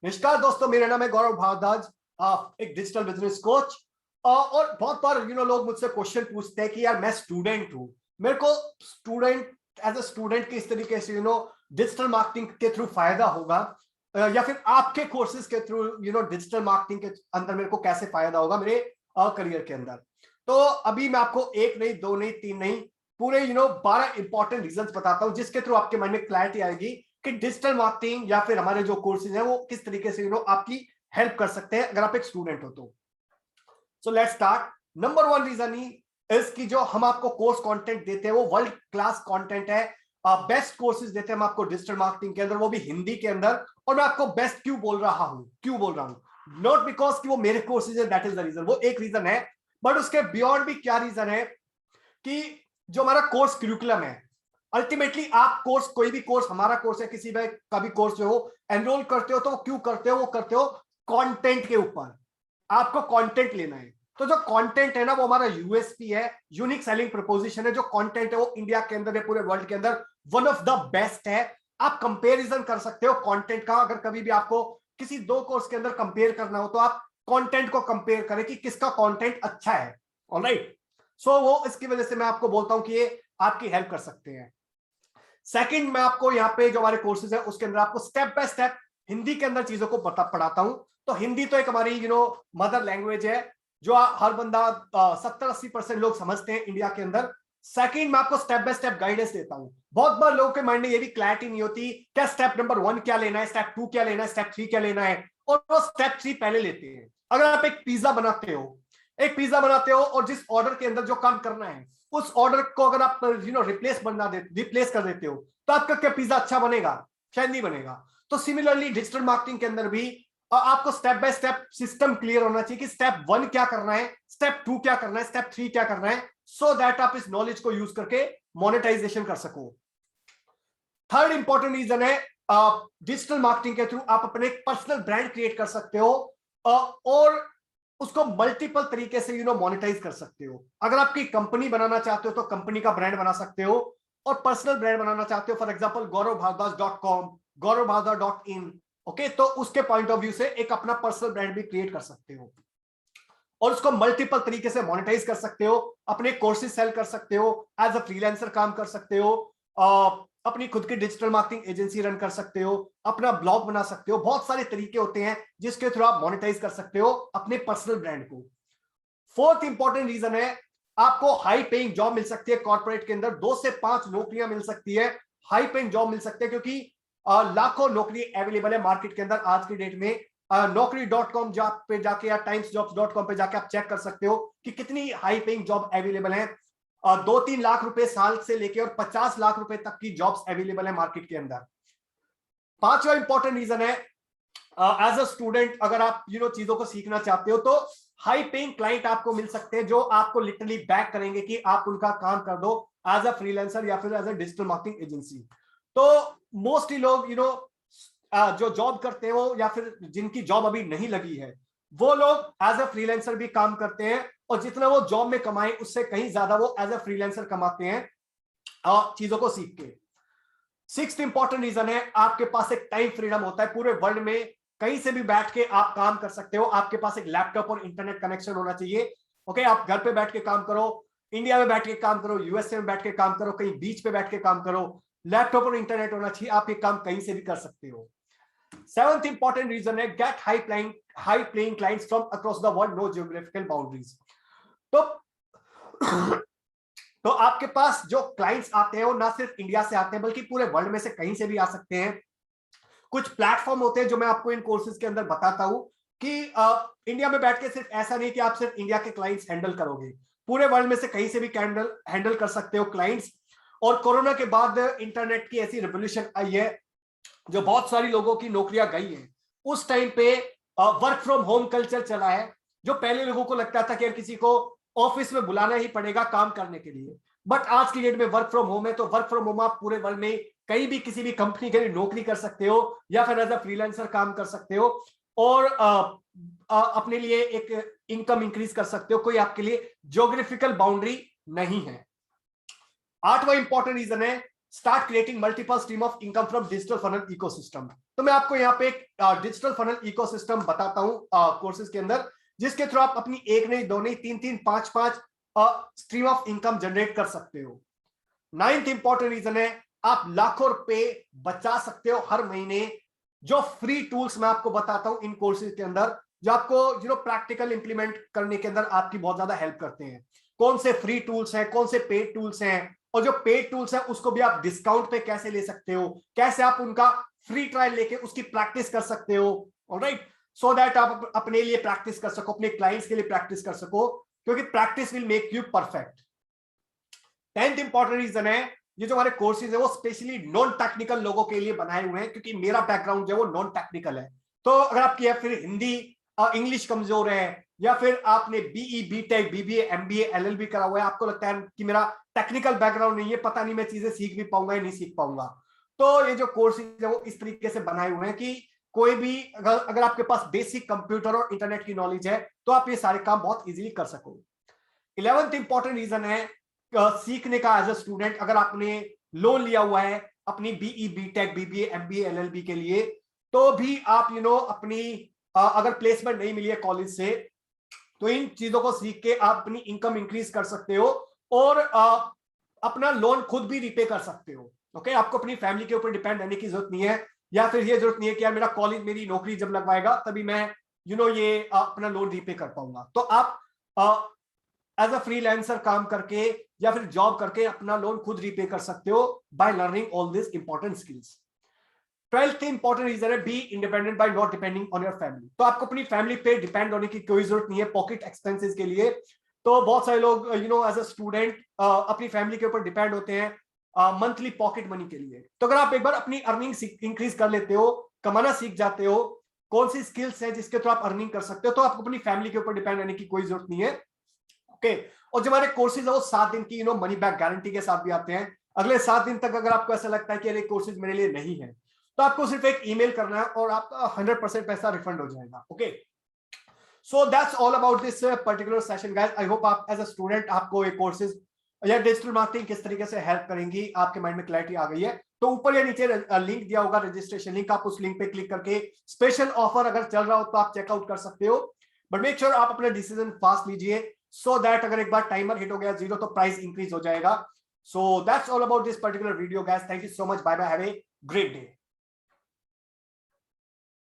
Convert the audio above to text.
नमस्कार दोस्तों, मेरा नाम है गौरव भारद्वाज, एक डिजिटल बिजनेस कोच। और बहुत बार लोग मुझसे क्वेश्चन पूछते हैं कि यार मैं स्टूडेंट हूं, मेरे को एज अ स्टूडेंट किस तरीके से डिजिटल मार्केटिंग के थ्रू फायदा होगा, या फिर आपके कोर्सेज के थ्रू डिजिटल मार्केटिंग के अंदर मेरे को कैसे फायदा होगा मेरे करियर के अंदर। तो अभी मैं आपको एक नहीं, दो नहीं, तीन नहीं, पूरे 12 इंपॉर्टेंट रीजंस बताता हूं जिसके थ्रू आपके माइंड में क्लैरिटी आएगी कि डिजिटल मार्केटिंग या फिर हमारे जो कोर्सेज हैं वो किस तरीके से आपकी हेल्प कर सकते हैं अगर आप एक स्टूडेंट हो तो। So let's start. Number one reason ही इसकी जो हम आपको कोर्स कंटेंट देते हैं वो वर्ल्ड क्लास कंटेंट है। बेस्ट कोर्सेज देते हैं हम आपको डिजिटल मार्केटिंग के अंदर, वो भी हिंदी के अंदर। और मैं आपको बेस्ट क्यों बोल रहा हूं, नॉट बिकॉज कि वो मेरे कोर्सेज है, दैट इज द रीजन, वो एक रीजन है, बट उसके बियॉन्ड भी क्या रीजन है कि जो हमारा कोर्स करिकुलम है, अल्टीमेटली आप कोर्स, कोई भी कोर्स, हमारा कोर्स है, किसी का भी कोर्स जो हो एनरोल करते हो तो वो क्यों करते हो, वो करते हो कंटेंट के ऊपर। आपको कंटेंट लेना है, तो जो कंटेंट है ना वो हमारा यूएसपी है, यूनिक सेलिंग प्रपोजिशन है। जो कंटेंट है वो इंडिया के अंदर है, पूरे वर्ल्ड के अंदर वन ऑफ द बेस्ट है। आप कंपैरिजन कर सकते हो कंटेंट का, अगर कभी भी आपको किसी दो कोर्स के अंदर कंपेयर करना हो तो आप कंटेंट को कंपेयर करें कि किसका कंटेंट अच्छा है। ऑलराइट, सो वो इसकी वजह से मैं आपको बोलता हूं कि ये आपकी हेल्प कर सकते हैं। सेकंड, मैं आपको यहाँ पे जो हमारे कोर्सेज है उसके अंदर आपको स्टेप बाय स्टेप हिंदी के अंदर चीजों को पढ़ाता हूं। तो हिंदी तो एक हमारी मदर लैंग्वेज है जो हर बंदा 70-80% लोग समझते हैं इंडिया के अंदर। सेकंड, मैं आपको स्टेप बाय स्टेप गाइडेंस देता हूं। बहुत बार लोगों के माइंड में ये भी क्लैरिटी नहीं होती क्या स्टेप नंबर 1 क्या लेना है, स्टेप 2 क्या लेना है, स्टेप 3 क्या लेना है, और वो स्टेप 3 पहले लेते हैं। अगर आप एक पिज्जा बनाते हो और जिस ऑर्डर के अंदर जो काम करना है उस ऑर्डर को अगर आप रिप्लेस कर देते हो तो आपका क्या पिज्जा अच्छा बनेगा? शायद नहीं बनेगा। तो सिमिलरली डिजिटल मार्केटिंग के अंदर भी आपको step by step system clear होना चाहिए कि स्टेप 1 क्या करना है, स्टेप 2 क्या करना है, स्टेप 3 क्या करना है, सो दैट आप इस नॉलेज को यूज करके मोनेटाइजेशन कर सको। थर्ड इंपॉर्टेंट रीजन है, डिजिटल मार्केटिंग के थ्रू आप अपने एक पर्सनल ब्रांड क्रिएट कर सकते हो और उसको मल्टीपल तरीके से मोनेटाइज कर सकते हो। अगर आपकी कंपनी बनाना चाहते हो तो कंपनी का ब्रांड बना सकते हो, और पर्सनल ब्रांड बनाना चाहते हो, फॉर एग्जांपल गौरवभारद्वाज.com, गौरवभारद्वाज.in, ओके, तो उसके पॉइंट ऑफ व्यू से एक अपना पर्सनल ब्रांड भी क्रिएट कर सकते हो और उसको मल्टीपल तरीके से मोनेटाइज कर सकते हो। अपने कोर्सेज सेल कर सकते हो, एज अ फ्रीलांसर काम कर सकते हो, अपनी खुद की डिजिटल मार्केटिंग एजेंसी रन कर सकते हो, अपना ब्लॉग बना सकते हो। बहुत सारे तरीके होते हैं जिसके थ्रू आप मोनेटाइज कर सकते हो अपने पर्सनल ब्रांड को। फोर्थ इंपॉर्टेंट रीजन है, आपको हाई पेइंग जॉब मिल सकती है कॉर्पोरेट के अंदर, 2 से 5 नौकरियां मिल सकती है, हाई पेइंग जॉब मिल सकती है, क्योंकि लाखों नौकरी अवेलेबल है मार्केट के अंदर आज की डेट में। नौकरी.com पे जाके या timesjobs.com पे जाके आप चेक कर सकते हो कि कितनी हाई पेइंग जॉब अवेलेबल है। 2-3 लाख रुपए साल से लेके और 50 लाख रुपए तक की जॉब्स अवेलेबल है मार्केट के अंदर। पांचवा इंपॉर्टेंट रीजन है, एज अ स्टूडेंट अगर आप चीजों को सीखना चाहते हो तो हाई पेइंग क्लाइंट आपको मिल सकते हैं जो आपको लिटरली बैक करेंगे कि आप उनका काम कर दो एज अ फ्रीलांसर या फिर as a digital marketing agency. तो मोस्टली लोग जो जॉब करते हैं वो, या फिर जिनकी जॉब अभी नहीं लगी है, वो लोग एज अ फ्रीलांसर भी काम करते हैं, और जितना वो जॉब में कमाए उससे कहीं ज्यादा वो एज अ फ्रीलांसर कमाते हैं चीजों को सीख के। सिक्स्थ इंपॉर्टेंट रीजन है, आपके पास एक टाइम फ्रीडम होता है। पूरे वर्ल्ड में कहीं से भी बैठ के आप काम कर सकते हो, आपके पास एक लैपटॉप और इंटरनेट कनेक्शन होना चाहिए। ओके, आप घर पे बैठ के काम करो, इंडिया में बैठ के काम करो, यूएसए में बैठ के काम करो, कहीं बीच पे बैठ के काम करो, लैपटॉप और इंटरनेट होना चाहिए, आप ये काम कहीं से भी कर सकते हो। सेवंथ इंपॉर्टेंट रीजन है, get high paying clients from across the world, no geographical boundaries. तो तो आपके पास जो क्लाइंट्स आते हैं वो ना सिर्फ इंडिया से आते हैं बल्कि पूरे वर्ल्ड में से कहीं से भी आ सकते हैं। कुछ प्लेटफॉर्म होते हैं जो मैं आपको इन कोर्सेज के अंदर बताता हूं कि इंडिया में बैठ के सिर्फ ऐसा नहीं कि आप सिर्फ इंडिया के क्लाइंट्स हैंडल करोगे, पूरे वर्ल्ड में से कहीं से भी हैंडल कर सकते हो क्लाइंट्स। और कोरोना के बाद इंटरनेट की ऐसी रिवोल्यूशन आई है जो बहुत सारी लोगों की नौकरियां गई हैं। उस टाइम पे वर्क फ्रॉम होम कल्चर चला है, जो पहले लोगों को लगता था कि किसी को ऑफिस में बुलाना ही पड़ेगा काम करने के लिए, बट आज की डेट में वर्क फ्रॉम होम है। तो वर्क फ्रॉम होम आप पूरे वर्ल्ड में कहीं भी किसी भी कंपनी के लिए नौकरी कर सकते हो या फिर एज अ फ्रीलांसर काम कर सकते हो और अपने लिए एक इनकम इंक्रीज कर सकते हो। कोई आपके लिए ज्योग्राफिकल बाउंड्री नहीं है। आठवां इंपॉर्टेंट रीजन है, start creating multiple stream of income from digital funnel ecosystem. तो मैं आपको यहाँ पे एक डिजिटल फनल इकोसिस्टम बताता हूँ कोर्सेज के अंदर, जिसके थ्रू आप अपनी एक नहीं, दो नहीं, तीन तीन, पांच पांच स्ट्रीम ऑफ इनकम जनरेट कर सकते हो। 9th इंपॉर्टेंट रीजन है, आप लाखों रुपए बचा सकते हो हर महीने। जो फ्री टूल्स मैं आपको बताता हूं इन कोर्सेज के अंदर, जो आपको प्रैक्टिकल इंप्लीमेंट करने के अंदर आपकी बहुत ज्यादा हेल्प करते हैं। कौन से फ्री टूल्स हैं, कौन से पेड टूल्स हैं, और जो पेड टूल्स हैं उसको भी आप डिस्काउंट पे कैसे ले सकते हो, कैसे आप उनका फ्री ट्रायल लेके उसकी प्रैक्टिस कर सकते हो। ऑलराइट, सो दैट आप अपने लिए प्रैक्टिस कर सको, अपने क्लाइंट्स के लिए प्रैक्टिस कर सको, क्योंकि practice will make you perfect. 10th important reason है, ये जो हमारे कोर्सेज है वो स्पेशली नॉन टेक्निकल लोगों के लिए बनाए हुए हैं, क्योंकि मेरा बैकग्राउंड जो है वो नॉन टेक्निकल है। तो अगर आपकी फिर हिंदी इंग्लिश कमजोर है, या फिर आपने BE BTech BBA MBA LLB करा हुआ है, आपको लगता है कि मेरा टेक्निकल बैकग्राउंड नहीं है, पता नहीं मैं चीजें सीख भी पाऊंगा या नहीं सीख पाऊंगा, तो ये जो कोर्सेज है वो इस तरीके से बनाए हुए हैं कि कोई भी अगर आपके पास बेसिक कंप्यूटर और इंटरनेट की नॉलेज है तो आप ये सारे काम बहुत इजीली कर सको। 11th इंपॉर्टेंट रीजन है सीखने का एज अ स्टूडेंट। अगर आपने लोन लिया हुआ है अपनी BE BTech BBA MBA LLB के लिए, तो भी आप अपनी अगर प्लेसमेंट नहीं मिली है कॉलेज से, तो इन चीजों को सीख के आप अपनी इनकम इंक्रीज कर सकते हो और अपना लोन खुद भी रिपे कर सकते हो। ओके, आपको अपनी फैमिली के ऊपर डिपेंड रहने की जरूरत नहीं है, या फिर ये जरूरत नहीं है कि यार मेरा कॉलेज मेरी नौकरी जब लगवाएगा तभी मैं ये अपना लोन रिपे कर पाऊंगा। तो आप एज अ फ्रीलांसर काम करके या फिर जॉब करके अपना लोन खुद रीपे कर सकते हो by learning all this important skills. 12th important reason है, be independent by not depending on your family. तो आपको अपनी फैमिली पे डिपेंड होने की कोई जरूरत नहीं है पॉकेट एक्सपेंसेस के लिए। तो बहुत सारे लोग एज अ स्टूडेंट अपनी फैमिली के ऊपर डिपेंड होते हैं मंथली पॉकेट मनी के लिए। तो अगर आप एक बार अपनी अर्निंग इंक्रीज कर लेते हो, कमाना सीख जाते हो, कौन सी स्किल्स है जिसके थ्रू आप अर्निंग कर सकते हो, तो आपको अपनी फैमिली के ऊपर डिपेंड रहने की कोई जरूरत नहीं है। ओके, और जो हमारे कोर्सेज है वो 7 दिन की मनी बैक गारंटी के साथ भी आते हैं। अगले 7 दिन तक अगर आपको ऐसा लगता है कि ये कोर्सेज मेरे लिए नहीं है, तो आपको सिर्फ एक ईमेल करना है और आपका 100% पैसा रिफंड हो जाएगा। Okay, so that's all about this particular session guys. I hope आप एज अ स्टूडेंट आपको ये कोर्सेज या डिजिटल मार्केटिंग किस तरीके से हेल्प करेंगी, आपके माइंड में क्लैरिटी आ गई है। तो ऊपर या नीचे लिंक दिया होगा, रजिस्ट्रेशन लिंक, आप उस लिंक पे क्लिक करके स्पेशल ऑफर अगर चल रहा हो तो आप चेकआउट कर सकते हो। बट मेक श्योर आप अपना डिसीजन फास्ट लीजिए, सो दैट अगर एक बार टाइमर हिट हो गया 0 तो प्राइस इंक्रीज हो जाएगा। So that's all about this particular video guys. Thank you so much, bye bye, have a great day.